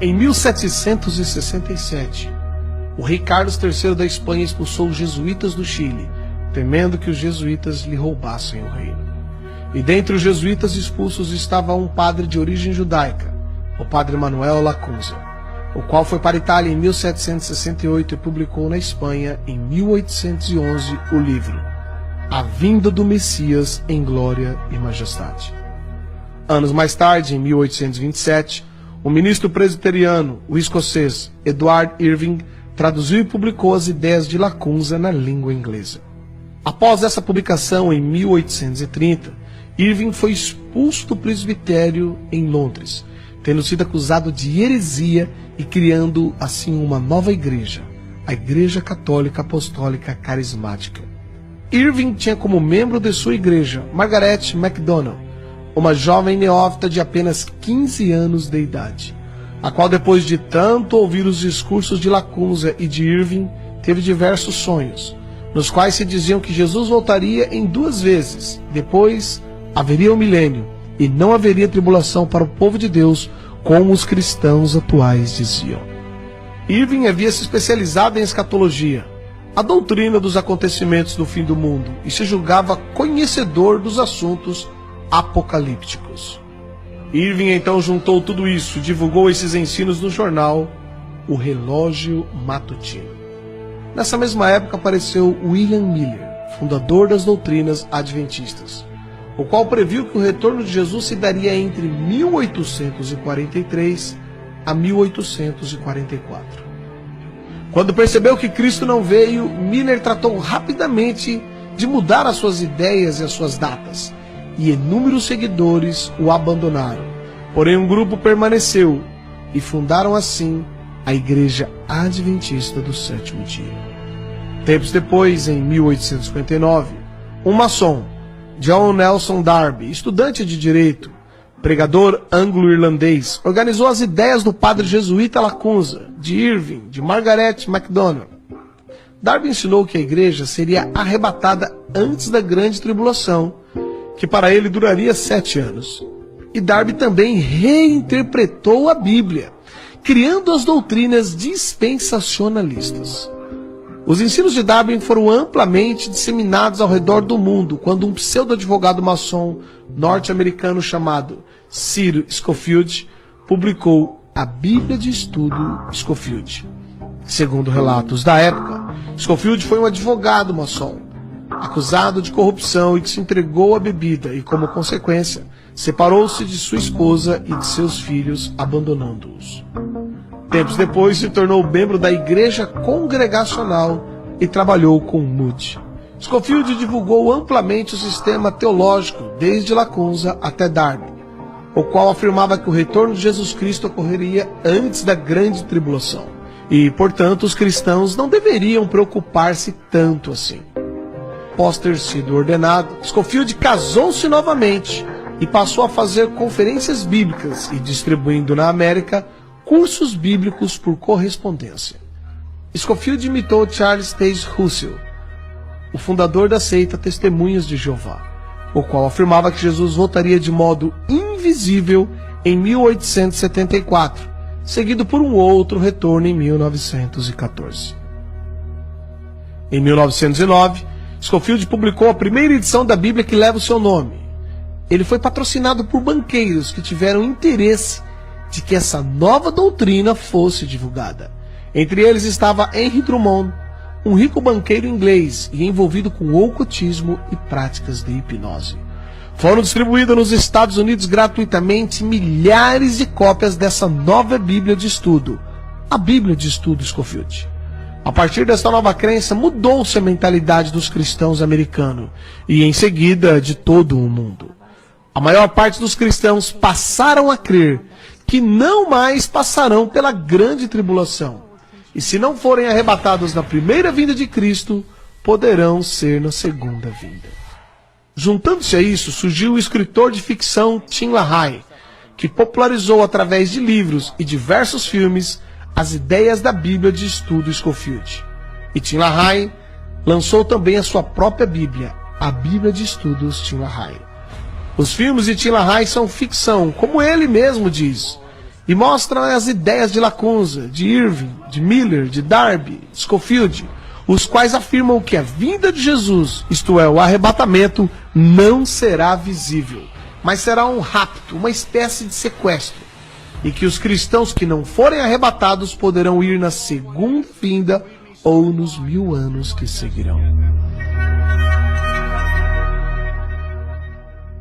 Em 1767, o rei Carlos III da Espanha expulsou os jesuítas do Chile, temendo que os jesuítas lhe roubassem o reino. E dentre os jesuítas expulsos estava um padre de origem judaica, o padre Manuel Lacunza, o qual foi para a Itália em 1768 e publicou na Espanha, em 1811, o livro A Vinda do Messias em Glória e Majestade. Anos mais tarde, em 1827, o ministro presbiteriano, o escocês Edward Irving, traduziu e publicou as ideias de Lacunza na língua inglesa. Após essa publicação, em 1830, Irving foi expulso do presbitério em Londres, tendo sido acusado de heresia e criando assim uma nova igreja, a Igreja Católica Apostólica Carismática. Irving tinha como membro de sua igreja Margaret MacDonald, uma jovem neófita de apenas 15 anos de idade, a qual, depois de tanto ouvir os discursos de Lacunza e de Irving, teve diversos sonhos, nos quais se diziam que Jesus voltaria em 2 vezes, depois haveria um milênio e não haveria tribulação para o povo de Deus, como os cristãos atuais diziam. Irving havia se especializado em escatologia, a doutrina dos acontecimentos do fim do mundo, e se julgava conhecedor dos assuntos apocalípticos. Irving então juntou tudo isso e divulgou esses ensinos no jornal O Relógio Matutino. Nessa mesma época apareceu William Miller, fundador das doutrinas adventistas, o qual previu que o retorno de Jesus se daria entre 1843 a 1844. Quando percebeu que Cristo não veio, Miller tratou rapidamente de mudar as suas ideias e as suas datas, e inúmeros seguidores o abandonaram. Porém, um grupo permaneceu e fundaram assim a Igreja Adventista do Sétimo Dia. Tempos depois, em 1859, um maçom, John Nelson Darby, estudante de direito, pregador anglo-irlandês, organizou as ideias do padre jesuíta Lacunza, de Irving, de Margaret MacDonald. Darby ensinou que a igreja seria arrebatada antes da grande tribulação, que para ele duraria 7 anos. E Darby também reinterpretou a Bíblia, criando as doutrinas dispensacionalistas. Os ensinos de Darby foram amplamente disseminados ao redor do mundo quando um pseudo-advogado maçom norte-americano chamado Cyril Scofield publicou a Bíblia de Estudo Scofield. Segundo relatos da época, Scofield foi um advogado maçom, acusado de corrupção e que se entregou à bebida e, como consequência, separou-se de sua esposa e de seus filhos, abandonando-os. Tempos depois, se tornou membro da Igreja Congregacional e trabalhou com Moody. Scofield divulgou amplamente o sistema teológico, desde Lacunza até Darby, o qual afirmava que o retorno de Jesus Cristo ocorreria antes da grande tribulação, e, portanto, os cristãos não deveriam preocupar-se tanto assim. Após ter sido ordenado, Scofield casou-se novamente e passou a fazer conferências bíblicas e distribuindo na América cursos bíblicos por correspondência. Scofield imitou Charles Taze Russell, o fundador da seita Testemunhas de Jeová, o qual afirmava que Jesus voltaria de modo invisível em 1874, seguido por um outro retorno em 1914. Em 1909, Scofield publicou a primeira edição da Bíblia que leva o seu nome. Ele foi patrocinado por banqueiros que tiveram interesse de que essa nova doutrina fosse divulgada. Entre eles estava Henry Drummond, um rico banqueiro inglês e envolvido com ocultismo e práticas de hipnose. Foram distribuídas nos Estados Unidos gratuitamente milhares de cópias dessa nova Bíblia de estudo, a Bíblia de Estudo Scofield. A partir dessa nova crença, mudou-se a mentalidade dos cristãos americanos e, em seguida, de todo o mundo. A maior parte dos cristãos passaram a crer que não mais passarão pela grande tribulação, e se não forem arrebatados na primeira vinda de Cristo, poderão ser na segunda vinda. Juntando-se a isso, surgiu o escritor de ficção Tim LaHaye, que popularizou através de livros e diversos filmes as ideias da Bíblia de Estudo Scofield. E Tim LaHaye lançou também a sua própria Bíblia, a Bíblia de Estudos Tim LaHaye. Os filmes de Tim LaHaye são ficção, como ele mesmo diz, e mostram as ideias de Lacunza, de Irving, de Miller, de Darby, de Scofield, os quais afirmam que a vinda de Jesus, isto é, o arrebatamento, não será visível, mas será um rapto, uma espécie de sequestro, e que os cristãos que não forem arrebatados poderão ir na segunda vinda ou nos 1000 anos que seguirão.